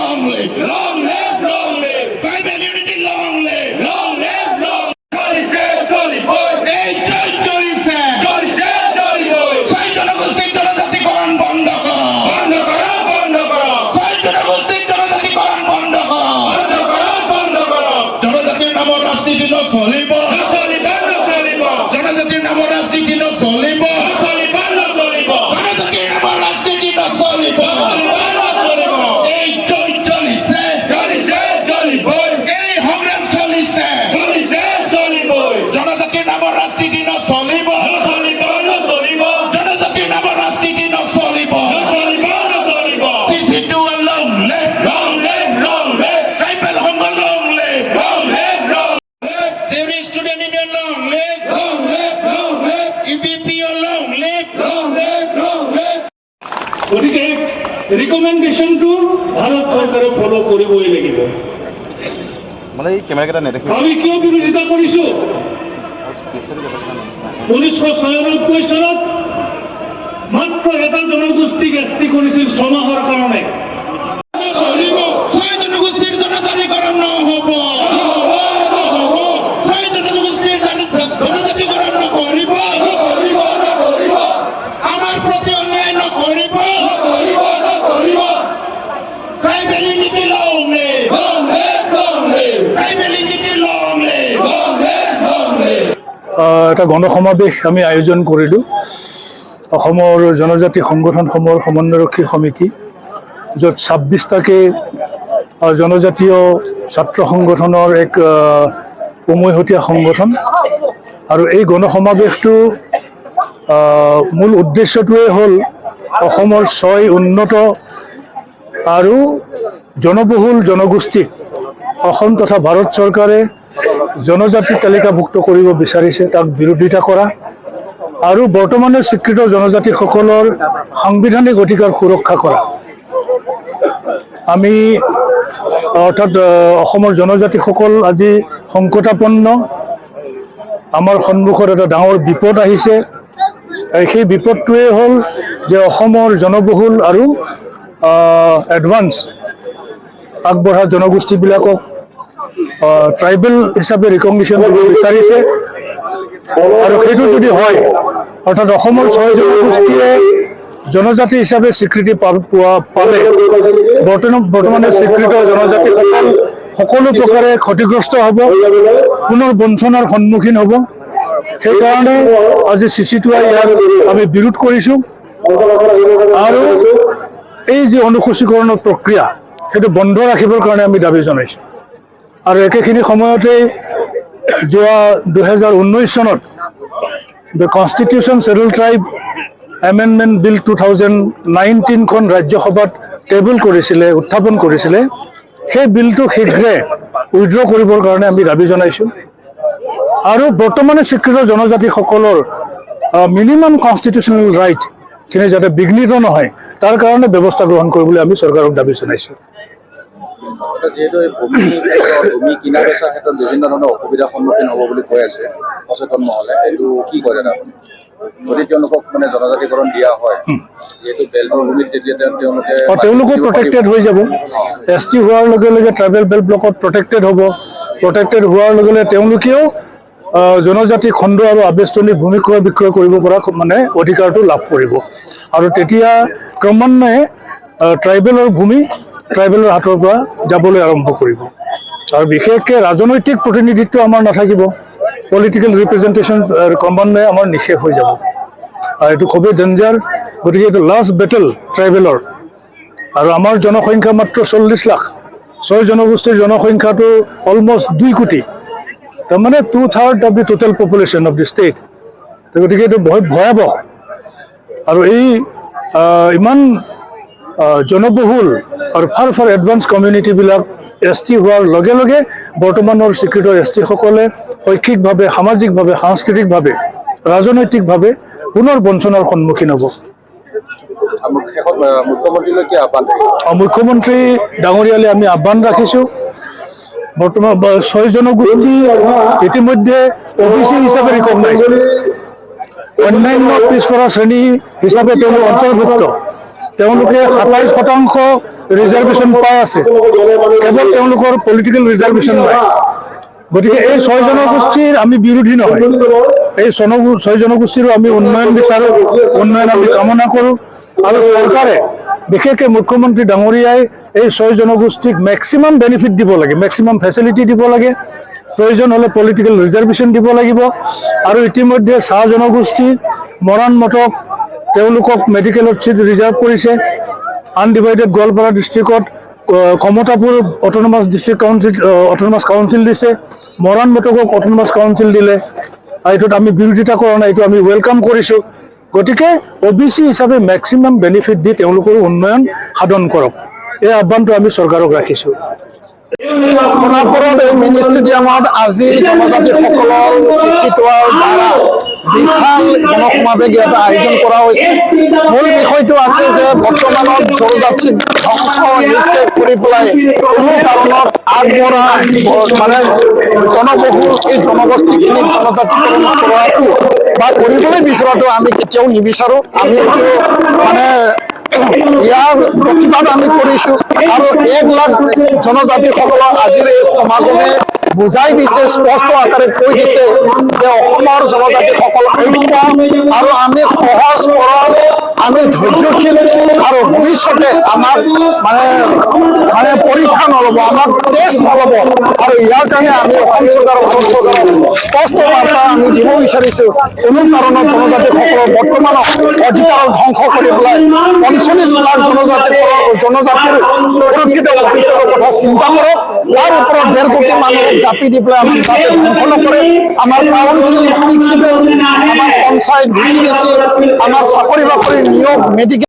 long live, long live, long live, tribal unity, long live. long live, long চলিছে চলিবই এই চলিছে চলিবই ছয় জনগোষ্ঠীর জনজাতিকরণ বন্ধ করো, বন্ধ করো বন্ধ করো ছয় জনগোষ্ঠীর জনজাতিকরণ বন্ধ করো। বন্ধ করো বন্ধ করো জনজাতির নামৰ ৰাজনীতি নচলিব, নচলিব নচলিব জনজাতিৰ নামৰ ৰাজনীতি নচলিব, নচলিব নচলিব জনজাতিৰ নামৰ ৰাজনীতি নচলিব। নচলিব এই চলিছে, চলিছে চলিবই এই সংগ্ৰাম চলিছে, চলিছে চলিবই জনজাতিৰ নামৰ ৰাজনীতি নচলিব, নচলিব নচলিব জনজাতিৰ নামৰ ৰাজনীতি নচলিব। নচলিব নচলিব চিচিটো long live, long live, long live, tribal সংঘ long live, long live, long Theory Student Union long live, long live, long live, EBPO long live. long live, long live. গতিকে ৰিকমেণ্ডেশ্যনটো ভাৰত চৰকাৰে ফ'ল' কৰিবই লাগিব। মানে এই কেমেৰাকেইটা নেদেখে আমি কিয় বিৰোধিতা কৰিছো? 1996 চনত মাত্ৰ এটা জনগোষ্ঠীক এছটি কৰিছিল 6 মাহৰ কাৰণে। চলিব, ছয় জনগোষ্ঠীৰ জনজাতিকৰণ নহ'ব, ছয় জনগোষ্ঠীৰ জনজাতিকৰণ নকৰিব, আমাৰ প্ৰতি অন্যায় নকৰিব। Tribal unity long live, Long live, long live, tribal unity long live. long live, long live. এটা গণসমাৱেশ আমি আয়োজন কৰিলোঁ অসমৰ জনজাতি সংগঠনসমূহৰ সমন্বয়ৰক্ষী সমিতি, য'ত 26টাকে জনজাতীয় ছাত্ৰ সংগঠনৰ এক উমৈহতীয়া সংগঠন। আৰু এই গণসমাৱেশটো মূল উদ্দেশ্যটোৱে হ'ল অসমৰ 6 উন্নত আৰু জনবহুল জনগোষ্ঠীক অসম তথা ভাৰত চৰকাৰে জনজাতি তালিকাভুক্ত কৰিব বিচাৰিছে, তাক বিৰোধিতা কৰা আৰু বৰ্তমানে স্বীকৃত জনজাতিসকলৰ সাংবিধানিক অধিকাৰ সুৰক্ষা কৰা। আমি অৰ্থাৎ অসমৰ জনজাতিসকল আজি সংকটাপন্ন, আমাৰ সন্মুখত এটা ডাঙৰ বিপদ আহিছে। সেই বিপদটোৱে হ'ল যে অসমৰ জনবহুল আৰু এডভান্স আগবঢ়া জনগোষ্ঠীবিলাকক ট্ৰাইবেল হিচাপে ৰিকগনিশ্যন কৰিব বিচাৰিছে। আৰু সেইটো যদি হয়, অৰ্থাৎ অসমৰ 6 জনগোষ্ঠীয়ে জনজাতি হিচাপে স্বীকৃতি পালে বৰ্তমানে স্বীকৃত জনজাতিসকল সকলো প্ৰকাৰে ক্ষতিগ্ৰস্ত হ'ব, পুনৰ বঞ্চনাৰ সন্মুখীন হ'ব। সেইকাৰণে আজি চিচিটোৱাই ইয়াক আমি বিৰোধ কৰিছোঁ। আৰু এই যি অনুসূচীকৰণৰ প্ৰক্ৰিয়া সেইটো বন্ধ ৰাখিবৰ কাৰণে আমি দাবী জনাইছোঁ। আৰু একেখিনি সময়তে যোৱা 2019 চনত the constitution scheduled tribe amendment bill 2019খন ৰাজ্যসভাত উত্থাপন কৰিছিলে। সেই বিলটো শীঘ্ৰে উইড্ৰ কৰিবৰ কাৰণে আমি দাবী জনাইছোঁ। আৰু বৰ্তমানে স্বীকৃত জনজাতিসকলৰ মিনিমাম কনষ্টিটিউশ্যনেল ৰাইটখিনি যাতে বিঘ্নিত নহয়, তাৰ কাৰণে ব্যৱস্থা গ্ৰহণ কৰিবলৈ আমি চৰকাৰক দাবী জনাইছোঁ। যিহেতু এই ভূমি কিনা বেচাৰ ক্ষেত্ৰত বিভিন্ন ধৰণৰ অসুবিধাৰ সন্মুখীন হ'ব বুলি কৈ আছে সচেতন মহলে, এইটো কি কৰে আপুনি? যদি তেওঁলোকক মানে জনজাতিকৰণ দিয়া হয়, যিহেতু বেল্টৰ ভূমিত তেতিয়া তেওঁলোকো প্ৰটেক্টেড হৈ যাব। ST হোৱাৰ লগে লগে ট্ৰাইবেল বেল্ট ব্লকত প্ৰটেক্টেড হ'ব। প্ৰটেক্টেড হোৱাৰ লগে লগে তেওঁলোকেও জনজাতি খণ্ড আৰু আৱেষ্টনিক ভূমি ক্ৰয় বিক্ৰয় কৰিব পৰা মানে অধিকাৰটো লাভ কৰিব। আৰু তেতিয়া ক্ৰমান্বয়ে ট্ৰাইবেলৰ ভূমি ট্ৰাইবেলৰ হাতৰ পৰা যাবলৈ আৰম্ভ কৰিব। আৰু বিশেষকৈ ৰাজনৈতিক প্ৰতিনিধিত্ব আমাৰ নাথাকিব, পলিটিকেল ৰিপ্ৰেজেণ্টেশ্যন ক্ৰমান্বয়ে আমাৰ নিশেষ হৈ যাব। আৰু এইটো খুবেই ডেঞ্জাৰ। গতিকে এইটো লাষ্ট বেটেল ট্ৰাইবেলৰ। আৰু আমাৰ জনসংখ্যা মাত্ৰ 40 লাখ, 6 জনগোষ্ঠীৰ জনসংখ্যাটো অলমষ্ট 2 কোটি, তাৰমানে 2/3 of the total population of the state. গতিকে এইটো বহুত ভয়াৱহ। আৰু এই ইমান জনবহুল আৰু ফাৰ এডভান্স কমিউনিটিবিলাক ST হোৱাৰ লগে লগে বৰ্তমানৰ স্বীকৃত STসকলে শৈক্ষিকভাৱে, সামাজিকভাৱে, সাংস্কৃতিকভাৱে, ৰাজনৈতিকভাৱে পুনৰ বঞ্চনাৰ সন্মুখীন হ'ব। মুখ্যমন্ত্ৰী ডাঙৰীয়ালৈ আমি আহ্বান ৰাখিছোঁ। বৰ্তমান 6 জনগোষ্ঠী ইতিমধ্যে OBC হিচাপে ৰিকগনাইজ, অন্যান্য পিছপৰা শ্ৰেণী হিচাপে তেওঁলোক অন্তৰ্ভুক্ত। তেওঁলোকে 27% ৰিজাৰ্ভেশ্যন পাই আছে, কেৱল তেওঁলোকৰ পলিটিকেল ৰিজাৰ্ভেশ্যন নাই। গতিকে এই 6 জনগোষ্ঠীৰ আমি বিৰোধী নহয়, এই 6 জনগোষ্ঠীৰো আমি উন্নয়ন বিচাৰোঁ, উন্নয়ন আমি কামনা কৰোঁ। আৰু চৰকাৰে বিশেষকৈ মুখ্যমন্ত্ৰী ডাঙৰীয়াই এই 6 জনগোষ্ঠীক মেক্সিমাম বেনিফিট দিব লাগে, মেক্সিমাম ফেচিলিটি দিব লাগে, প্ৰয়োজন হ'লে পলিটিকেল ৰিজাৰ্ভেশ্যন দিব লাগিব। আৰু ইতিমধ্যে চাহ জনগোষ্ঠী মৰাণ মটক তেওঁলোকক মেডিকেলত ছিট ৰিজাৰ্ভ কৰিছে। আনডিভাইডেড গোৱালপাৰা ডিষ্ট্ৰিক্টত Kamatapur autonomous district council autonomous council দিছে, মৰাণ মটকক অট'নমাছ কাউন্সিল দিলে। এইটোত আমি বিৰোধিতা কৰা নাই, এইটো আমি ৱেলকাম কৰিছোঁ। গতিকে OBC হিচাপে মেক্সিমাম বেনিফিট দি তেওঁলোকৰ উন্নয়ন সাধন কৰক, এই আহ্বানটো আমি চৰকাৰক ৰাখিছোঁ। সোণাপুৰত এই মিনি ষ্টেডিয়ামত আজি জনজাতিসকলৰ শিক্ষিতৰ দ্বাৰা বিশাল জনসমাৱেশ ইয়াত আয়োজন কৰা হৈছে। মূল বিষয়টো আছে যে বৰ্তমানত জনজাতিক ধ্বংস নিক্ষেপ কৰি পেলাই কোনো কাৰণত আগবঢ়া মানে জনবহুল এই জনগোষ্ঠীখিনিক জনজাতিকৰণ কৰাটো বা কৰিবলৈ বিচৰাটো আমি কেতিয়াও নিবিচাৰোঁ। আমি এইটো মানে ইয়াৰ প্ৰতিবাদ আমি কৰিছোঁ। আৰু 1 লাখ জনজাতিসকলক আজিৰ এই সমাগমে বুজাই দিছে, স্পষ্ট আকাৰে কৈ দিছে যে অসমৰ জনজাতিসকল ঐক্য আৰু আমি সহজ সৰল, আমি ধৈৰ্যশীল আৰু ভৱিষ্যতে আমাক মানে পৰীক্ষা নল'ব, আমাক টেষ্ট নল'ব। আৰু ইয়াৰ কাৰণে আমি অসম চৰকাৰ ভাৰত চৰকাৰক স্পষ্ট বাৰ্তা আমি দিব বিচাৰিছোঁ। কোনো কাৰণত জনজাতিসকলৰ বৰ্তমানক অধিকাৰৰ ধ্বংস কৰি পেলাই 45 লাখ জনজাতিৰ সুৰক্ষিত ভৱিষ্যতৰ কথা চিন্তা কৰক। তাৰ ওপৰত 1.5 কোটি মানুহ জাপি দি পেলাই আমাক যাতে ধ্বংস নকৰে। আমাৰ কাউন্সিল, শিক্ষিত, আমাৰ পঞ্চায়ত, VCDC, আমাৰ চাকৰি বাকৰি নিয়োগ, মেডিকেল